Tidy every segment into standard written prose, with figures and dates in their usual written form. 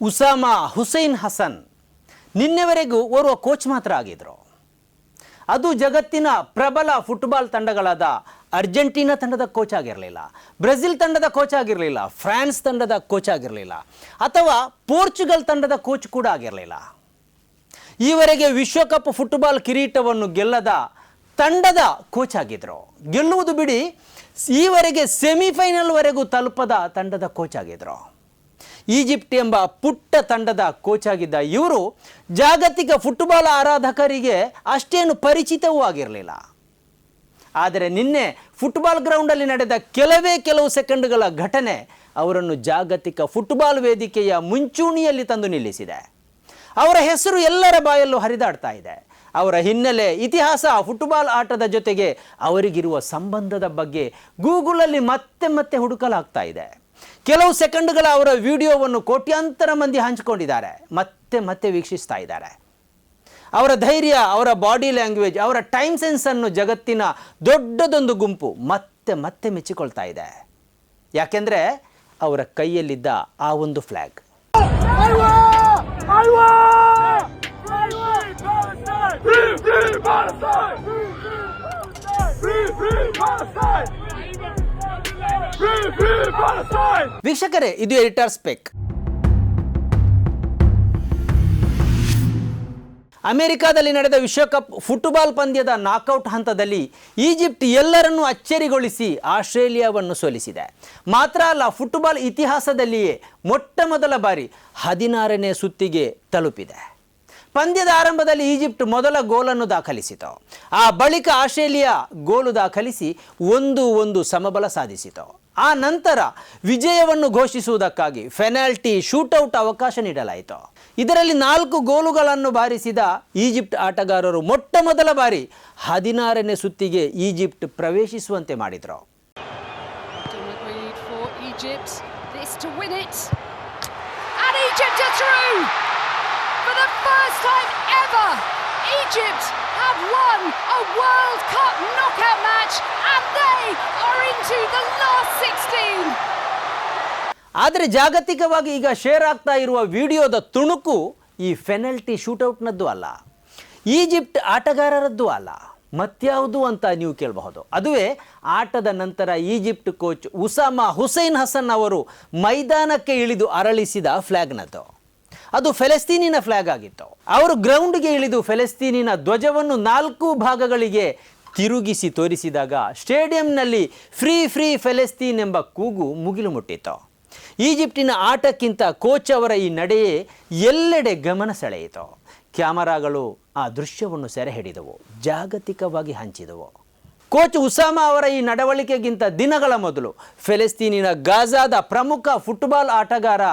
ಉಸಾಮಾ ಹುಸೈನ್ ಹಸನ್ ನಿನ್ನೆವರೆಗೂ ಓರ್ವ ಕೋಚ್ ಮಾತ್ರ ಆಗಿದ್ರು. ಅದು ಜಗತ್ತಿನ ಪ್ರಬಲ ಫುಟ್ಬಾಲ್ ತಂಡಗಳಾದ ಅರ್ಜೆಂಟೀನಾ ತಂಡದ ಕೋಚ್ ಆಗಿರಲಿಲ್ಲ, ಬ್ರೆಜಿಲ್ ತಂಡದ ಕೋಚ್ ಆಗಿರಲಿಲ್ಲ, ಫ್ರಾನ್ಸ್ ತಂಡದ ಕೋಚ್ ಆಗಿರಲಿಲ್ಲ, ಅಥವಾ ಪೋರ್ಚುಗಲ್ ತಂಡದ ಕೋಚ್ ಕೂಡ ಆಗಿರಲಿಲ್ಲ. ಈವರೆಗೆ ವಿಶ್ವಕಪ್ ಫುಟ್ಬಾಲ್ ಕಿರೀಟವನ್ನು ಗೆಲ್ಲದ ತಂಡದ ಕೋಚ್ ಆಗಿದ್ರು. ಗೆಲ್ಲುವುದು ಬಿಡಿ, ಈವರೆಗೆ ಸೆಮಿಫೈನಲ್ವರೆಗೂ ತಲುಪದ ತಂಡದ ಕೋಚ್ ಆಗಿದ್ರು. ಈಜಿಪ್ಟ್ ಎಂಬ ಪುಟ್ಟ ತಂಡದ ಕೋಚ್ ಆಗಿದ್ದ ಇವರು ಜಾಗತಿಕ ಫುಟ್ಬಾಲ್ ಆರಾಧಕರಿಗೆ ಅಷ್ಟೇನು ಪರಿಚಿತವೂ ಆಗಿರಲಿಲ್ಲ. ಆದರೆ ನಿನ್ನೆ ಫುಟ್ಬಾಲ್ ಗ್ರೌಂಡಲ್ಲಿ ನಡೆದ ಕೆಲವು ಸೆಕೆಂಡ್ಗಳ ಘಟನೆ ಅವರನ್ನು ಜಾಗತಿಕ ಫುಟ್ಬಾಲ್ ವೇದಿಕೆಯ ಮುಂಚೂಣಿಯಲ್ಲಿ ತಂದು ನಿಲ್ಲಿಸಿದೆ. ಅವರ ಹೆಸರು ಎಲ್ಲರ ಬಾಯಲ್ಲೂ ಹರಿದಾಡ್ತಾ ಇದೆ. ಅವರ ಹಿನ್ನೆಲೆ, ಇತಿಹಾಸ, ಫುಟ್ಬಾಲ್ ಆಟದ ಜೊತೆಗೆ ಅವರಿಗಿರುವ ಸಂಬಂಧದ ಬಗ್ಗೆ ಗೂಗಲಲ್ಲಿ ಮತ್ತೆ ಹುಡುಕಲಾಗ್ತಾ ಇದೆ. ಕೆಲವು ಸೆಕೆಂಡ್ಗಳ ಅವರ ವಿಡಿಯೋವನ್ನು ಕೋಟ್ಯಾಂತರ ಮಂದಿ ಹಂಚಿಕೊಂಡಿದ್ದಾರೆ, ಮತ್ತೆ ವೀಕ್ಷಿಸ್ತಾ ಇದ್ದಾರೆ. ಅವರ ಧೈರ್ಯ, ಅವರ ಬಾಡಿ ಲ್ಯಾಂಗ್ವೇಜ್, ಅವರ ಟೈಮ್ ಸೆನ್ಸನ್ನು ಜಗತ್ತಿನ ದೊಡ್ಡದೊಂದು ಗುಂಪು ಮತ್ತೆ ಮೆಚ್ಚಿಕೊಳ್ತಾ ಇದೆ. ಯಾಕೆಂದರೆ ಅವರ ಕೈಯಲ್ಲಿದ್ದ ಆ ಒಂದು ಫ್ಲ್ಯಾಗ್. ವೀಕ್ಷಕರೇ, ಇದು ಎಡಿಟರ್ಸ್ ಪೆಕ್. ಅಮೆರಿಕಾದಲ್ಲಿ ನಡೆದ ವಿಶ್ವಕಪ್ ಫುಟ್ಬಾಲ್ ಪಂದ್ಯದ ನಾಕೌಟ್ ಹಂತದಲ್ಲಿ ಈಜಿಪ್ಟ್ ಎಲ್ಲರನ್ನೂ ಅಚ್ಚರಿಗೊಳಿಸಿ ಆಸ್ಟ್ರೇಲಿಯಾವನ್ನು ಸೋಲಿಸಿದೆ. ಮಾತ್ರ ಅಲ್ಲ, ಫುಟ್ಬಾಲ್ ಇತಿಹಾಸದಲ್ಲಿಯೇ ಮೊಟ್ಟಮೊದಲ ಬಾರಿ 16ನೇ ಸುತ್ತಿಗೆ ತಲುಪಿದೆ. ಪಂದ್ಯದ ಆರಂಭದಲ್ಲಿ ಈಜಿಪ್ಟ್ ಮೊದಲ ಗೋಲನ್ನು ದಾಖಲಿಸಿತು. ಆ ಬಳಿಕ ಆಸ್ಟ್ರೇಲಿಯಾ ಗೋಲು ದಾಖಲಿಸಿ 1-1 ಸಮಬಲ ಸಾಧಿಸಿತು. ಆ ನಂತರ ವಿಜಯವನ್ನು ಘೋಷಿಸುವುದಕ್ಕಾಗಿ ಪೆನಾಲ್ಟಿ ಶೂಟೌಟ್ ಅವಕಾಶ ನೀಡಲಾಯಿತು. ಇದರಲ್ಲಿ 4 ಗೋಲುಗಳನ್ನು ಬಾರಿಸಿದ ಈಜಿಪ್ಟ್ ಆಟಗಾರರು ಮೊಟ್ಟಮೊದಲ ಬಾರಿ 16ನೇ ಸುತ್ತಿಗೆ ಈಜಿಪ್ಟ್ ಪ್ರವೇಶಿಸುವಂತೆ ಮಾಡಿದರು. For the first time ever, Egypt have won a World Cup knockout match and they are into the last 16. ಆದರೆ ಜಾಗತಿಕವಾಗಿ ಈಗ ಶೇರ್ ಆಗ್ತಾ ಇರುವ ವಿಡಿಯೋದ ತುಣುಕು ಈ ಪೆನಾಲ್ಟಿ ಶೂಟೌಟ್ನದ್ದು ಅಲ್ಲ, ಈಜಿಪ್ಟ್ ಆಟಗಾರರದ್ದು ಅಲ್ಲ, ಮತ್ಯಾವುದು ಅಂತ ನೀವು ಕೇಳಬಹುದು. ಅದುವೇ ಆಟದ ನಂತರ ಈಜಿಪ್ಟ್ ಕೋಚ್ ಉಸಾಮಾ ಹುಸೈನ್ ಹಸನ್ ಅವರು ಮೈದಾನಕ್ಕೆ ಇಳಿದು ಅರಳಿಸಿದ ಫ್ಲ್ಯಾಗ್ನದ್ದು. ಅದು ಫೆಲೆಸ್ತೀನಿನ ಫ್ಲ್ಯಾಗ್ ಆಗಿತ್ತು. ಅವರು ಗ್ರೌಂಡ್ಗೆ ಇಳಿದು ಫೆಲೆಸ್ತೀನಿನ ಧ್ವಜವನ್ನು 4 ಭಾಗಗಳಿಗೆ ತಿರುಗಿಸಿ ತೋರಿಸಿದಾಗ ಸ್ಟೇಡಿಯಂನಲ್ಲಿ ಫ್ರೀ ಫೆಲೆಸ್ತೀನ್ ಎಂಬ ಕೂಗು ಮುಗಿಲು ಮುಟ್ಟಿತ್ತು. ಈಜಿಪ್ಟಿನ ಆಟಕ್ಕಿಂತ ಕೋಚ್ ಅವರ ಈ ನಡೆಯೇ ಎಲ್ಲೆಡೆ ಗಮನ ಸೆಳೆಯಿತು. ಕ್ಯಾಮರಾಗಳು ಆ ದೃಶ್ಯವನ್ನು ಸೆರೆ ಹಿಡಿದವು, ಜಾಗತಿಕವಾಗಿ ಹಂಚಿದವು. ಕೋಚ್ ಉಸಾಮಾ ಅವರ ಈ ನಡವಳಿಕೆಗಿಂತ ದಿನಗಳ ಮೊದಲು ಫೆಲೆಸ್ತೀನಿನ ಗಾಜಾದ ಪ್ರಮುಖ ಫುಟ್ಬಾಲ್ ಆಟಗಾರ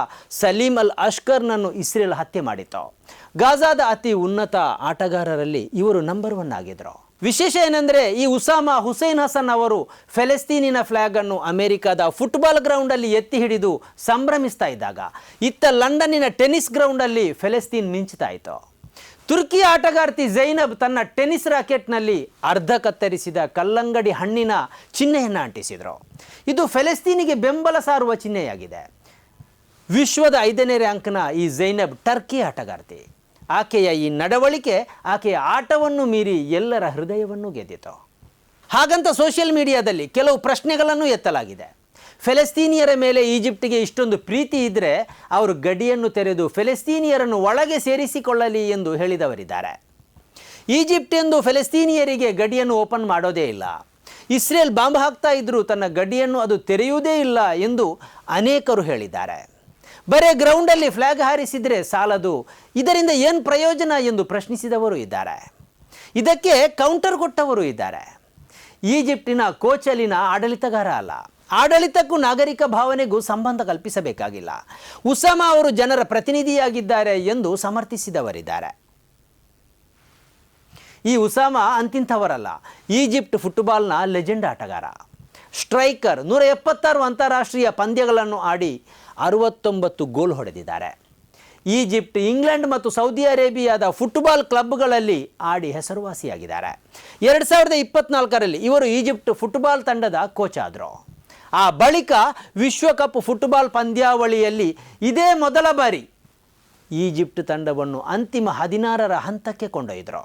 ಸಲೀಂ ಅಲ್ ಅಷ್ಕರ್ನನ್ನು ಇಸ್ರೇಲ್ ಹತ್ಯೆ ಮಾಡಿತ್ತು. ಗಾಜಾದ ಅತಿ ಉನ್ನತ ಆಟಗಾರರಲ್ಲಿ ಇವರು ನಂಬರ್ 1 ಆಗಿದ್ರು. ವಿಶೇಷ ಏನೆಂದರೆ, ಈ ಉಸಾಮಾ ಹುಸೈನ್ ಹಸನ್ ಅವರು ಫೆಲೆಸ್ತೀನಿನ ಫ್ಲ್ಯಾಗ್ ಅನ್ನು ಅಮೆರಿಕದ ಫುಟ್ಬಾಲ್ ಗ್ರೌಂಡಲ್ಲಿ ಎತ್ತಿ ಹಿಡಿದು ಸಂಭ್ರಮಿಸ್ತಾ ಇದ್ದಾಗ ಇತ್ತ ಲಂಡನ್ನಿನ ಟೆನ್ನಿಸ್ ಗ್ರೌಂಡಲ್ಲಿ ಫೆಲೆಸ್ತೀನ್ ಮಿಂಚ್ತಾ ಇತ್ತು. ತುರ್ಕಿ ಆಟಗಾರ್ತಿ ಝೈನಬ್ ತನ್ನ ಟೆನ್ನಿಸ್ ರಾಕೆಟ್ನಲ್ಲಿ ಅರ್ಧ ಕತ್ತರಿಸಿದ ಕಲ್ಲಂಗಡಿ ಹಣ್ಣಿನ ಚಿಹ್ನೆಯನ್ನು ಅಂಟಿಸಿದರು. ಇದು ಫೆಲೆಸ್ತೀನಿಗೆ ಬೆಂಬಲ ಸಾರುವ ಚಿಹ್ನೆಯಾಗಿದೆ. ವಿಶ್ವದ 5ನೇ ರ್ಯಾಂಕ್ನ ಈ ಝೈನಬ್ ಟರ್ಕಿ ಆಟಗಾರ್ತಿ. ಆಕೆಯ ಈ ನಡವಳಿಕೆ ಆಕೆಯ ಆಟವನ್ನು ಮೀರಿ ಎಲ್ಲರ ಹೃದಯವನ್ನು ಗೆದ್ದಿತು. ಹಾಗಂತ ಸೋಷಿಯಲ್ ಮೀಡಿಯಾದಲ್ಲಿ ಕೆಲವು ಪ್ರಶ್ನೆಗಳನ್ನು ಎತ್ತಲಾಗಿದೆ. ಫೆಲೆಸ್ತೀನಿಯರ ಮೇಲೆ ಈಜಿಪ್ಟಿಗೆ ಇಷ್ಟೊಂದು ಪ್ರೀತಿ ಇದ್ದರೆ ಅವರು ಗಡಿಯನ್ನು ತೆರೆದು ಫೆಲೆಸ್ತೀನಿಯರನ್ನು ಒಳಗೆ ಸೇರಿಸಿಕೊಳ್ಳಲಿ ಎಂದು ಹೇಳಿದವರಿದ್ದಾರೆ. ಈಜಿಪ್ಟ್ ಎಂದು ಫೆಲೆಸ್ತೀನಿಯರಿಗೆ ಗಡಿಯನ್ನು ಓಪನ್ ಮಾಡೋದೇ ಇಲ್ಲ. ಇಸ್ರೇಲ್ ಬಾಂಬ್ ಹಾಕ್ತಾ ಇದ್ರೂ ತನ್ನ ಗಡಿಯನ್ನು ಅದು ತೆರೆಯುವುದೇ ಇಲ್ಲ ಎಂದು ಅನೇಕರು ಹೇಳಿದ್ದಾರೆ. ಬರೇ ಗ್ರೌಂಡಲ್ಲಿ ಫ್ಲ್ಯಾಗ್ ಹಾರಿಸಿದರೆ ಸಾಲದು, ಇದರಿಂದ ಏನು ಪ್ರಯೋಜನ ಎಂದು ಪ್ರಶ್ನಿಸಿದವರು ಇದ್ದಾರೆ. ಇದಕ್ಕೆ ಕೌಂಟರ್ ಕೊಟ್ಟವರು ಇದ್ದಾರೆ. ಈಜಿಪ್ಟಿನ ಕೋಚಲಿನ ಆಡಳಿತಗಾರ ಅಲ್ಲ, ಆಡಳಿತಕ್ಕೂ ನಾಗರಿಕ ಭಾವನೆಗೂ ಸಂಬಂಧ ಕಲ್ಪಿಸಬೇಕಾಗಿಲ್ಲ. ಉಸಾಮಾ ಅವರು ಜನರ ಪ್ರತಿನಿಧಿಯಾಗಿದ್ದಾರೆ ಎಂದು ಸಮರ್ಥಿಸಿದವರಿದ್ದಾರೆ. ಈ ಉಸಾಮಾ ಅಂತಿಂಥವರಲ್ಲ, ಈಜಿಪ್ಟ್ ಫುಟ್ಬಾಲ್ನ ಲೆಜೆಂಡ್ ಆಟಗಾರ, ಸ್ಟ್ರೈಕರ್. 176 ಅಂತಾರಾಷ್ಟ್ರೀಯ ಪಂದ್ಯಗಳನ್ನು ಆಡಿ 69 ಗೋಲ್ ಹೊಡೆದಿದ್ದಾರೆ. ಈಜಿಪ್ಟ್, ಇಂಗ್ಲೆಂಡ್ ಮತ್ತು ಸೌದಿ ಅರೇಬಿಯಾದ ಫುಟ್ಬಾಲ್ ಕ್ಲಬ್ಗಳಲ್ಲಿ ಆಡಿ ಹೆಸರುವಾಸಿಯಾಗಿದ್ದಾರೆ. 2024ರಲ್ಲಿ ಇವರು ಈಜಿಪ್ಟ್ ಫುಟ್ಬಾಲ್ ತಂಡದ ಕೋಚ್ ಆದರು. ಆ ಬಳಿಕ ವಿಶ್ವಕಪ್ ಫುಟ್ಬಾಲ್ ಪಂದ್ಯಾವಳಿಯಲ್ಲಿ ಇದೇ ಮೊದಲ ಬಾರಿ ಈಜಿಪ್ಟ್ ತಂಡವನ್ನು ಅಂತಿಮ 16ರ ಹಂತಕ್ಕೆ ಕೊಂಡೊಯ್ದರು.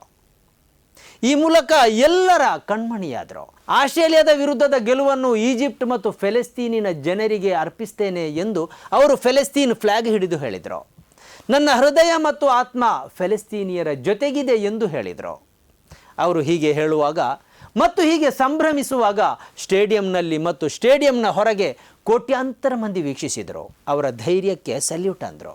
ಈ ಮೂಲಕ ಎಲ್ಲರ ಕಣ್ಮಣಿಯಾದರು. ಆಸ್ಟ್ರೇಲಿಯಾದ ವಿರುದ್ಧದ ಗೆಲುವನ್ನು ಈಜಿಪ್ಟ್ ಮತ್ತು ಫೆಲೆಸ್ತೀನಿನ ಜನರಿಗೆ ಅರ್ಪಿಸ್ತೇನೆ ಎಂದು ಅವರು ಫೆಲೆಸ್ತೀನ್ ಫ್ಲಾಗ್ ಹಿಡಿದು ಹೇಳಿದರು. ನನ್ನ ಹೃದಯ ಮತ್ತು ಆತ್ಮ ಫೆಲೆಸ್ತೀನಿಯರ ಜೊತೆಗಿದೆ ಎಂದು ಹೇಳಿದರು. ಅವರು ಹೀಗೆ ಹೇಳುವಾಗ ಮತ್ತು ಹೀಗೆ ಸಂಭ್ರಮಿಸುವಾಗ ಸ್ಟೇಡಿಯಂನಲ್ಲಿ ಮತ್ತು ಸ್ಟೇಡಿಯಂನ ಹೊರಗೆ ಕೋಟ್ಯಾಂತರ ಮಂದಿ ವೀಕ್ಷಿಸಿದರು. ಅವರ ಧೈರ್ಯಕ್ಕೆ ಸಲ್ಯೂಟ್ ಅಂದರು.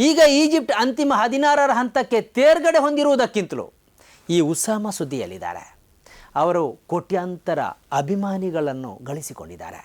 ಈಗ ಈಜಿಪ್ಟ್ ಅಂತಿಮ 16ರ ಹಂತಕ್ಕೆ ತೇರ್ಗಡೆ ಹೊಂದಿರುವುದಕ್ಕಿಂತಲೂ ಈ ಉಸಾಮ ಸುದ್ದಿಯಲ್ಲಿದ್ದಾರೆ. ಅವರು ಕೋಟ್ಯಾಂತರ ಅಭಿಮಾನಿಗಳನ್ನು ಗಳಿಸಿಕೊಂಡಿದ್ದಾರೆ.